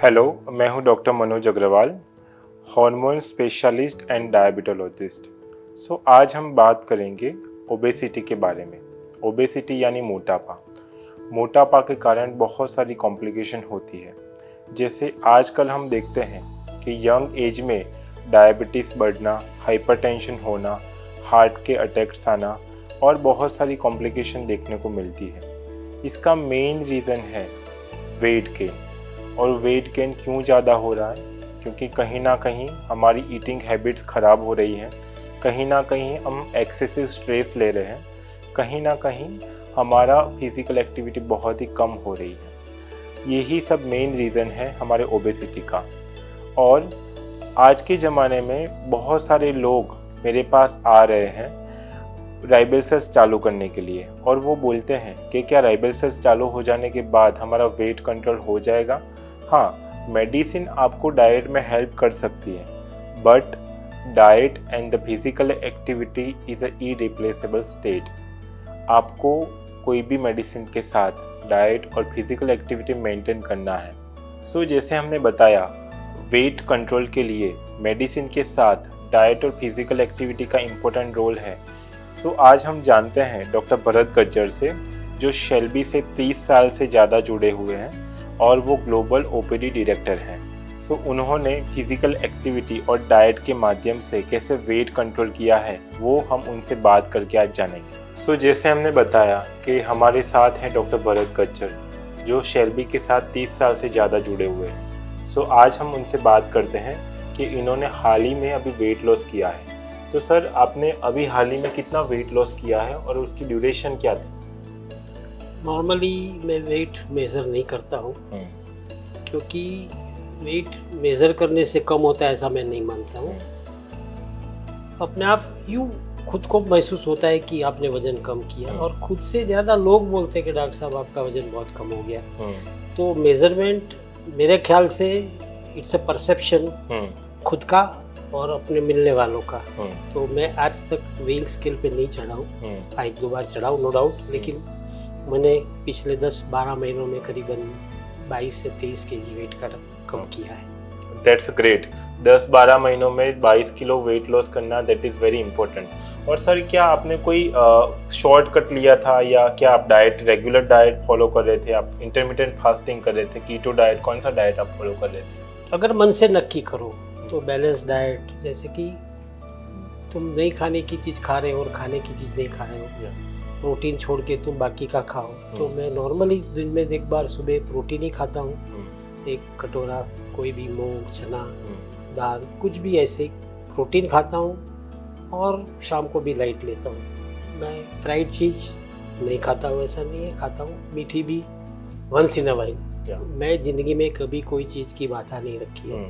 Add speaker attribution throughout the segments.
Speaker 1: Hello, मैं हूं doctor Manoj Agrawal, hormone specialist and diabetologist. आज हम बात करेंगे ओबेसिटी के बारे में। ओबेसिटी यानी मोटापा। मोटापा के कारण बहुत सारी कॉम्प्लिकेशन होती है। जैसे आजकल हम देखते हैं कि यंग एज में डायबिटीज़ बढ़ना, हाइपरटेंशन होना, हार्ट के अटैक्स आना और बहुत सारी कॉम्प्लिकेशन देखने को मिलती है। इसका मेन रीज़न है वेट गेन। और वेट गेन क्यों ज़्यादा हो रहा है? क्योंकि कहीं ना कहीं हमारी ईटिंग हैबिट्स ख़राब हो रही हैं, कहीं ना कहीं हम एक्सेसिव स्ट्रेस ले रहे हैं, कहीं ना कहीं हमारा फिज़िकल एक्टिविटी बहुत ही कम हो रही है। यही सब मेन रीज़न है हमारे ओबेसिटी का। और आज के ज़माने में बहुत सारे लोग मेरे पास आ रहे हैं राइबेल्सस चालू करने के लिए, और वो बोलते हैं कि क्या राइबेल्सस चालू हो जाने के बाद हमारा वेट कंट्रोल हो जाएगा? हाँ, मेडिसिन आपको डाइट में हेल्प कर सकती है, but diet and the physical activity is a irreplaceable state. आपको कोई भी मेडिसिन के साथ डाइट और फिजिकल एक्टिविटी मेंटेन करना है। जैसे हमने बताया, वेट कंट्रोल के लिए मेडिसिन के साथ डाइट और फिजिकल एक्टिविटी का इम्पोर्टेंट रोल है। आज हम जानते हैं डॉक्टर भरत गज्जर से, जो शेल्बी से 30 साल से ज़्यादा जुड़े हुए हैं और वो ग्लोबल ओपीडी डायरेक्टर हैं। उन्होंने फिजिकल एक्टिविटी और डाइट के माध्यम से कैसे वेट कंट्रोल किया है, वो हम उनसे बात करके आज जानेंगे। जैसे हमने बताया कि हमारे साथ हैं डॉक्टर भरत गज्जर, जो शेल्बी के साथ 30 साल से ज़्यादा जुड़े हुए हैं। आज हम उनसे बात करते हैं कि इन्होंने हाल ही में अभी वेट लॉस किया है। तो सर, आपने अभी हाल ही में कितना वेट लॉस किया है और उसकी ड्यूरेशन क्या थी?
Speaker 2: नॉर्मली मैं वेट मेज़र नहीं करता हूँ, क्योंकि वेट मेज़र करने से कम होता है ऐसा मैं नहीं मानता हूँ। अपने आप यूँ खुद को महसूस होता है कि आपने वज़न कम किया, और खुद से ज़्यादा लोग बोलते हैं कि डॉक्टर साहब आपका वज़न बहुत कम हो गया। तो मेज़रमेंट मेरे ख्याल से इट्स अ परसेप्शन खुद का और अपने मिलने वालों का। तो मैं आज तक वेइंग स्केल पे नहीं चढ़ा हूँ, एक दो बार चढ़ा हूँ नो डाउट, लेकिन मैंने पिछले 10-12 महीनों में करीबन 22 से 23 केजी वेट कम किया है।
Speaker 1: That's great. 10-12 महीनों में 22 किलो वेट लॉस करना, दैट इज़ वेरी इंपॉर्टेंट। और सर, क्या आपने कोई शॉर्टकट लिया था, या क्या आप रेगुलर डाइट फॉलो कर रहे थे? आप इंटरमिटेंट फास्टिंग कर रहे थे, कीटो डाइट, कौन सा डाइट आप फॉलो कर रहे थे?
Speaker 2: अगर मन से नक्की करो तो बैलेंस डाइट, जैसे कि तुम नहीं खाने की चीज़ खा रहे हो और खाने की चीज़ नहीं खा रहे हो, प्रोटीन छोड़ के तुम बाकी का खाओ। तो मैं नॉर्मली दिन में एक बार सुबह प्रोटीन ही खाता हूँ, एक कटोरा कोई भी मूंग, चना, दाल, कुछ भी ऐसे प्रोटीन खाता हूँ, और शाम को भी लाइट लेता हूँ। मैं फ्राइड चीज़ नहीं खाता हूँ, ऐसा नहीं है, खाता हूँ। मीठी भी वंस इन अ वाइल। मैं ज़िंदगी में कभी कोई चीज़ की बाधा नहीं रखी है।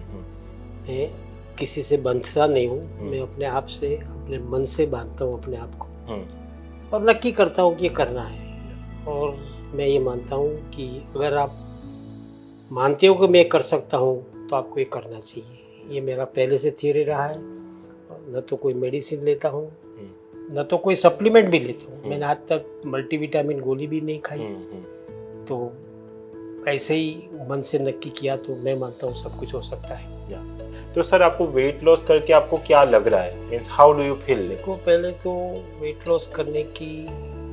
Speaker 2: मैं किसी से बंधता नहीं हूँ, मैं अपने आप से, अपने मन से बांधता हूँ अपने आप को, और नक्की करता हूँ कि ये करना है। और मैं ये मानता हूँ कि अगर आप मानते हो कि मैं कर सकता हूँ तो आपको ये करना चाहिए। ये मेरा पहले से थियरी रहा है। न तो कोई मेडिसिन लेता हूँ, न तो कोई सप्लीमेंट भी लेता हूँ। मैंने आज तक मल्टीविटामिन गोली भी नहीं खाई। तो ऐसे ही मन से नक्की किया, तो मैं मानता हूँ सब कुछ हो सकता है।
Speaker 1: तो सर, आपको वेट लॉस करके आपको क्या लग रहा है? Means how do you feel?
Speaker 2: देखो, पहले तो वेट लॉस करने की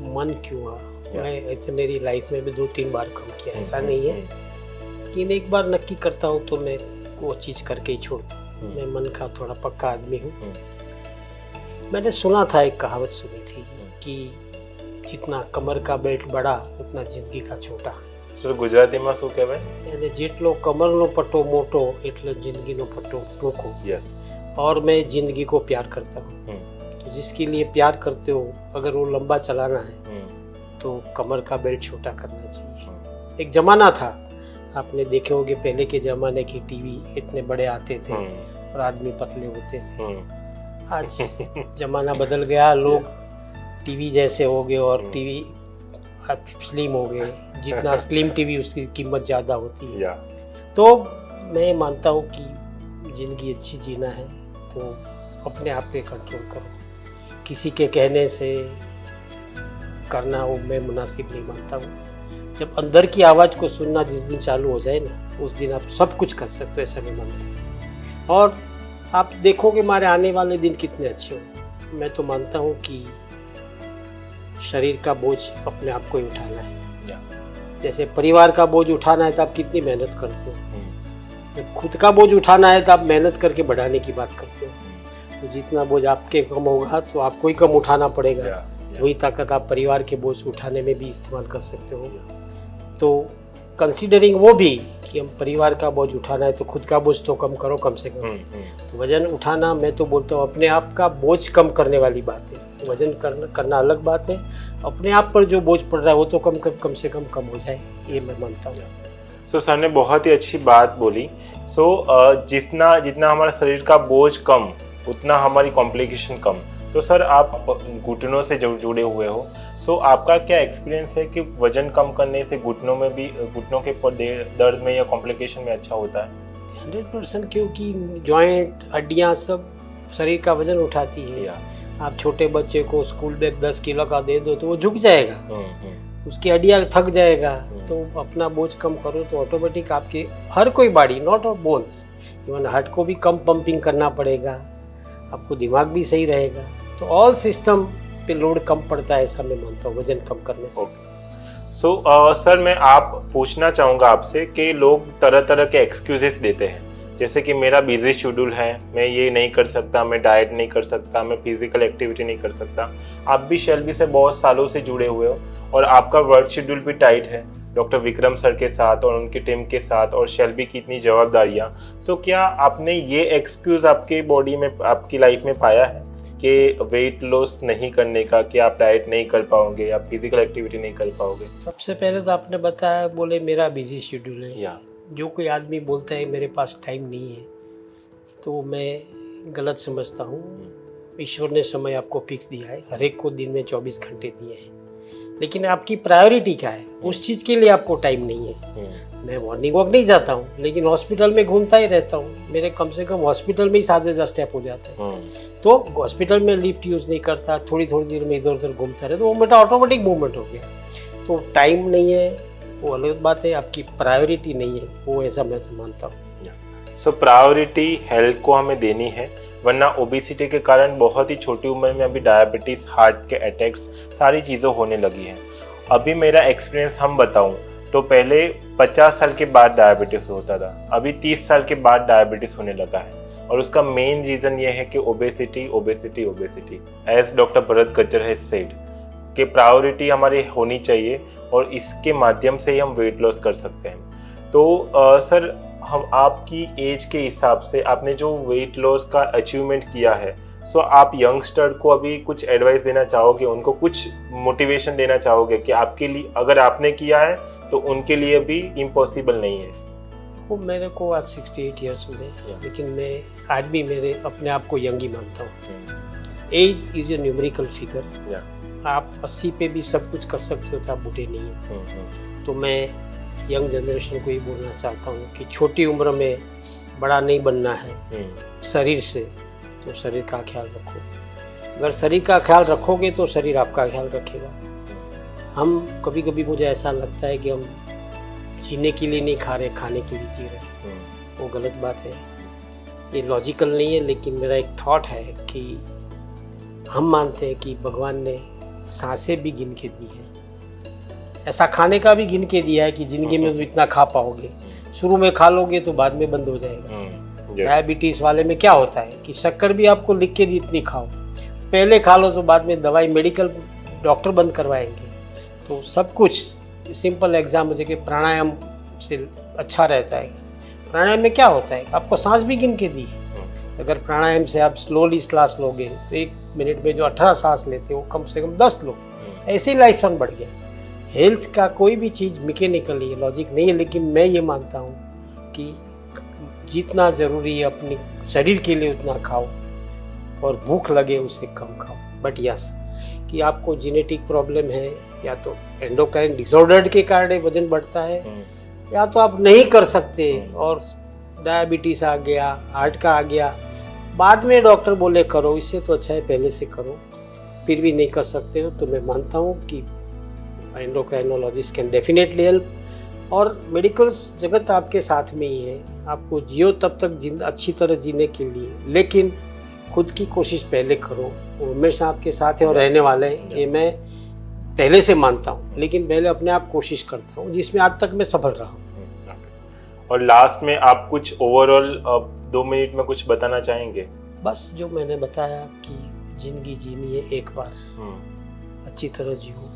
Speaker 2: मन क्यों हुआ? मैं ऐसे मेरी लाइफ में भी 2-3 बार कम किया, ऐसा नहीं है। लेकिन एक बार नक्की करता हूँ तो मैं वो चीज़ करके ही छोड़ता हूँ। मैं मन का थोड़ा पक्का आदमी हूँ। मैंने सुना था, एक कहावत सुनी थी कि जितना कमर का बेल्ट बड़ा उतना जिंदगी का छोटा।
Speaker 1: सर, ગુજરાતીમાં શું કહેવાય?
Speaker 2: એટલે જેટલો કમરનો પટ્ટો મોટો એટલે જિંદગીનો પટ્ટો ટૂંકો।
Speaker 1: यस।
Speaker 2: और मैं जिंदगी को प्यार करता हूँ। तो जिसके लिए प्यार करते हो, अगर वो लंबा चलाना है तो कमर का बेल्ट छोटा करना चाहिए। एक ज़माना था, आपने देखे होंगे, पहले के ज़माने की टीवी इतने बड़े आते थे और आदमी पतले होते थे। आज ज़माना बदल गया, लोग टीवी जैसे हो गए और टीवी आप स्लिम हो गए। जितना स्लिम टीवी उसकी कीमत ज़्यादा होती है। तो मैं मानता हूँ कि ज़िंदगी अच्छी जीना है तो अपने आप पे कंट्रोल करो। किसी के कहने से करना वो मैं मुनासिब नहीं मानता हूँ। जब अंदर की आवाज़ को सुनना जिस दिन चालू हो जाए ना, उस दिन आप सब कुछ कर सकते हो, ऐसा मैं मानता हूँ। और आप देखोगे हमारे आने वाले दिन कितने अच्छे हो। मैं तो मानता हूँ कि शरीर का बोझ अपने आप को ही उठाना है। जैसे परिवार का बोझ उठाना है तो आप कितनी मेहनत करते हो, जब खुद का बोझ उठाना है तो आप मेहनत करके बढ़ाने की बात करते हो। तो जितना बोझ आपके कम होगा तो आपको ही कम उठाना पड़ेगा। वही ताकत आप परिवार के बोझ उठाने में भी इस्तेमाल कर सकते हो। तो कंसीडरिंग वो भी कि हम परिवार का बोझ उठाना है तो खुद का बोझ तो कम करो कम से कम। तो वजन उठाना, मैं तो बोलता हूँ, अपने आप का बोझ कम करने वाली बात है। वजन करना अलग बात है, अपने आप पर जो बोझ पड़ रहा है वो तो कम से कम हो जाए, ये मैं मानता हूँ।
Speaker 1: सो सर ने बहुत ही अच्छी बात बोली। जितना जितना हमारा शरीर का बोझ कम, उतना हमारी कॉम्प्लिकेशन कम। तो सर आप घुटनों से जुड़े हुए हो, आपका क्या एक्सपीरियंस है कि वजन कम करने से घुटनों के दर्द में या कॉम्प्लिकेशन में अच्छा होता है?
Speaker 2: 100%, क्योंकि जॉइंट, हड्डियाँ सब शरीर का वजन उठाती है। आप छोटे बच्चे को स्कूल बैग 10 किलो का दे दो तो वो झुक जाएगा, उसकी हड्डियाँ थक जाएगा। तो अपना बोझ कम करो तो ऑटोमेटिक आपके हर कोई body, not of bones, even heart को भी कम पंपिंग करना पड़ेगा, आपको दिमाग भी सही रहेगा। तो ऑल सिस्टम पे लोड कम पड़ता है, ऐसा मैं मानता हूँ वजन कम करने से।
Speaker 1: सर मैं पूछना चाहूँगा आपसे कि लोग तरह तरह के एक्सक्यूजेस देते हैं, जैसे कि मेरा बिजी शेड्यूल है, मैं ये नहीं कर सकता, मैं डाइट नहीं कर सकता, मैं फिजिकल एक्टिविटी नहीं कर सकता। आप भी शेल्बी से बहुत सालों से जुड़े हुए हो और आपका वर्क शेड्यूल भी टाइट है डॉक्टर विक्रम सर के साथ और उनकी टीम के साथ, और शेल्बी की इतनी जवाबदारियाँ। क्या आपने ये एक्सक्यूज़ आपके बॉडी में, आपकी लाइफ में पाया है कि वेट लॉस नहीं करने का, कि आप डाइट नहीं कर पाओगे, आप फिजिकल एक्टिविटी नहीं कर पाओगे?
Speaker 2: सबसे पहले तो आपने बताया, बोले मेरा बिजी शेड्यूल है। जो कोई आदमी बोलता है मेरे पास टाइम नहीं है, तो मैं गलत समझता हूँ। ईश्वर ने समय आपको फिक्स दिया है, हर एक को दिन में 24 घंटे दिए हैं, लेकिन आपकी प्रायोरिटी क्या है, उस चीज़ के लिए आपको टाइम नहीं है। मैं मॉर्निंग वॉक नहीं जाता हूँ, लेकिन हॉस्पिटल में घूमता ही रहता हूँ। मेरे कम से कम हॉस्पिटल में ही 7,000 स्टेप हो जाते हैं। तो हॉस्पिटल में लिफ्ट यूज़ नहीं करता, थोड़ी देर में इधर उधर घूमता रहता, तो वो मेरा ऑटोमेटिक मूवमेंट हो गया। तो टाइम नहीं है वो अलग बात है, आपकी प्रायोरिटी नहीं है वो, ऐसा मैं मानता हूँ।
Speaker 1: प्रायोरिटी हेल्थ को हमें देनी है, वरना ओबेसिटी के कारण बहुत ही छोटी उम्र में अभी डायबिटीज़, हार्ट के अटैक्स, सारी चीज़ें होने लगी हैं। अभी मेरा एक्सपीरियंस हम बताऊं तो पहले 50 साल के बाद डायबिटीज़ होता था, अभी 30 साल के बाद डायबिटीज़ होने लगा है। और उसका मेन रीज़न ये है कि obesity as doctor Bharat Gajjar has said कि प्रायोरिटी हमारी होनी चाहिए, और इसके माध्यम से ही हम वेट लॉस कर सकते हैं। तो सर, हम आपकी एज के हिसाब से आपने जो वेट लॉस का अचीवमेंट किया है, आप यंगस्टर को अभी कुछ एडवाइस देना चाहोगे, उनको कुछ मोटिवेशन देना चाहोगे कि आपके लिए अगर आपने किया है तो उनके लिए भी इम्पॉसिबल नहीं है?
Speaker 2: वो मेरे को आज 68 ईयर्स हुए, लेकिन मैं आज भी मेरे अपने आप को यंग ही मानता हूँ। Age is a numerical figure. आप 80 पे भी सब कुछ कर सकते हो तो आप बूढ़े नहीं हो। तो मैं यंग जनरेशन को ये बोलना चाहता हूँ कि छोटी उम्र में बड़ा नहीं बनना है शरीर से, तो शरीर का ख्याल रखो। अगर शरीर का ख्याल रखोगे तो शरीर आपका ख्याल रखेगा। हम कभी कभी, मुझे ऐसा लगता है कि हम जीने के लिए नहीं खा रहे, खाने के लिए जी रहे, वो गलत बात है। ये लॉजिकल नहीं है, लेकिन मेरा एक थॉट है कि हम मानते हैं कि भगवान ने सांसें भी गिन के दी है, ऐसा खाने का भी गिन के दिया है कि जिंदगी में तुम इतना खा पाओगे। शुरू में खा लोगे तो बाद में बंद हो जाएगा। डायबिटीज़ वाले में क्या होता है कि शक्कर भी आपको लिख के दी इतनी खाओ, पहले खा लो तो बाद में दवाई मेडिकल डॉक्टर बंद करवाएंगे। तो सब कुछ सिंपल एग्जाम हो जाए कि प्राणायाम से अच्छा रहता है। प्राणायाम में क्या होता है, आपको सांस भी गिन के दी है। तो अगर प्राणायाम से आप स्लोली सांस लोगे तो 1 मिनट में जो 18 सांस लेते हो कम से कम 10 लो, ऐसे ही लाइफ स्पैन बढ़ गया। हेल्थ का कोई भी चीज़ मैकेनिकली है, लॉजिक नहीं है, लेकिन मैं ये मानता हूँ कि जितना ज़रूरी है अपने शरीर के लिए उतना खाओ, और भूख लगे उससे कम खाओ। बट यस, कि आपको जेनेटिक प्रॉब्लम है, या तो एंडोक्राइन डिसऑर्डर के कारण वजन बढ़ता है, या तो आप नहीं कर सकते और डायबिटीज़ आ गया, हार्ट का आ गया, बाद में डॉक्टर बोले करो, इससे तो अच्छा है पहले से करो, फिर भी नहीं कर सकते हो, तो मैं मानता हूँ कि एंडोक्राइनोलॉजिस्ट कैन डेफिनेटली हेल्प। और मेडिकल जगत आपके साथ में ही है, आपको जियो तब तक अच्छी तरह जीने के लिए, लेकिन खुद की कोशिश पहले करो। वो हमेशा आपके साथ है और रहने वाले हैं, ये मैं पहले से मानता हूँ, लेकिन पहले अपने आप कोशिश करता हूँ, जिसमें आज तक मैं सफल रहा हूँ।
Speaker 1: और लास्ट में आप कुछ ओवरऑल 2 मिनट में कुछ बताना चाहेंगे?
Speaker 2: बस जो मैंने बताया कि जिंदगी जीनी है एक बार, अच्छी तरह जियो,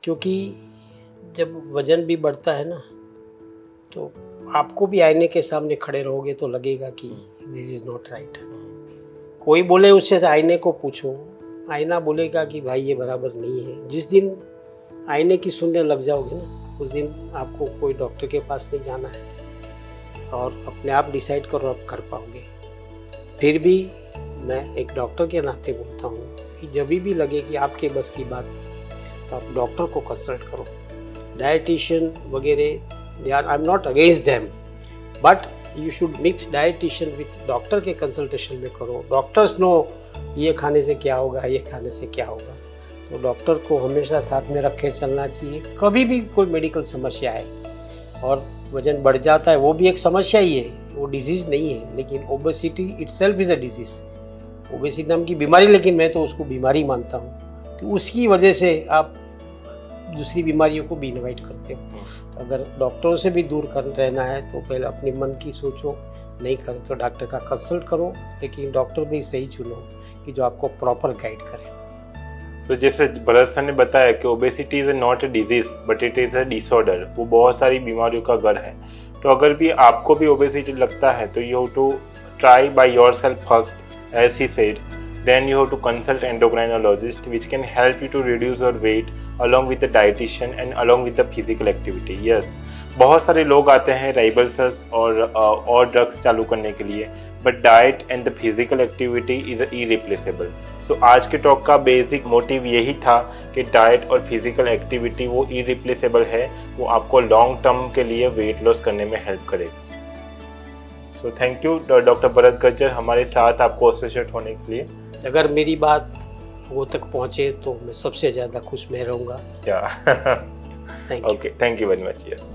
Speaker 2: क्योंकि जब वजन भी बढ़ता है ना, तो आपको भी आईने के सामने खड़े रहोगे तो लगेगा कि दिस इज़ नॉट राइट। कोई बोले उससे आईने को पूछो, आईना बोलेगा कि भाई ये बराबर नहीं है। जिस दिन आईने की सुनने लग जाओगे ना, उस दिन आपको कोई डॉक्टर के पास नहीं जाना है और अपने आप डिसाइड करो आप कर पाओगे। फिर भी मैं एक डॉक्टर के नाते बोलता हूँ कि जब भी लगे कि आपके बस की बात नहीं, तो आप डॉक्टर को कंसल्ट करो। डाइटिशियन वगैरह, यार I am not against them, but you should mix dietitian with doctor के कंसल्टेशन में करो। डॉक्टर्स नो ये खाने से क्या होगा, ये खाने से क्या होगा, तो डॉक्टर को हमेशा साथ में रख के चलना चाहिए। कभी भी कोई मेडिकल समस्या है और वजन बढ़ जाता है, वो भी एक समस्या ही है, वो डिजीज़ नहीं है, लेकिन obesity itself is a disease. Obesity नाम की बीमारी, लेकिन मैं तो उसको बीमारी मानता हूँ कि उसकी वजह से आप दूसरी बीमारियों को भी इन्वाइट करते हो। तो अगर डॉक्टरों से भी दूर कर रहना है तो पहले अपने मन की सोचो, नहीं करे तो डॉक्टर का कंसल्ट करो, लेकिन डॉक्टर भी सही चुनो कि जो आपको प्रॉपर गाइड करे।
Speaker 1: सो जैसे भरत सर ने बताया कि obesity is not a disease but it is a disorder, वो बहुत सारी बीमारियों का घर है। तो अगर भी आपको भी ओबेसिटी लगता है तो you have to try by yourself first, as he said, then you have to consult endocrinologist which can help you to reduce your weight along with the dietitian and along with the physical activity. Yes, बहुत सारे लोग आते हैं राइबल्सस और drugs चालू करने के लिए, but diet and the physical activity is irreplaceable. So आज के टॉक का बेसिक मोटिव यही था कि डाइट और फिजिकल एक्टिविटी वो इरिप्लेसेबल है, वो आपको लॉन्ग टर्म के लिए वेट लॉस करने में हेल्प करेगी। So thank you doctor Bharat Gajjar हमारे साथ आपको एसोसिएट होने के लिए।
Speaker 2: अगर मेरी बात वो तक पहुँचे तो मैं सबसे ज़्यादा खुश मैं रहूँगा।
Speaker 1: Okay, thank you very much. Yes.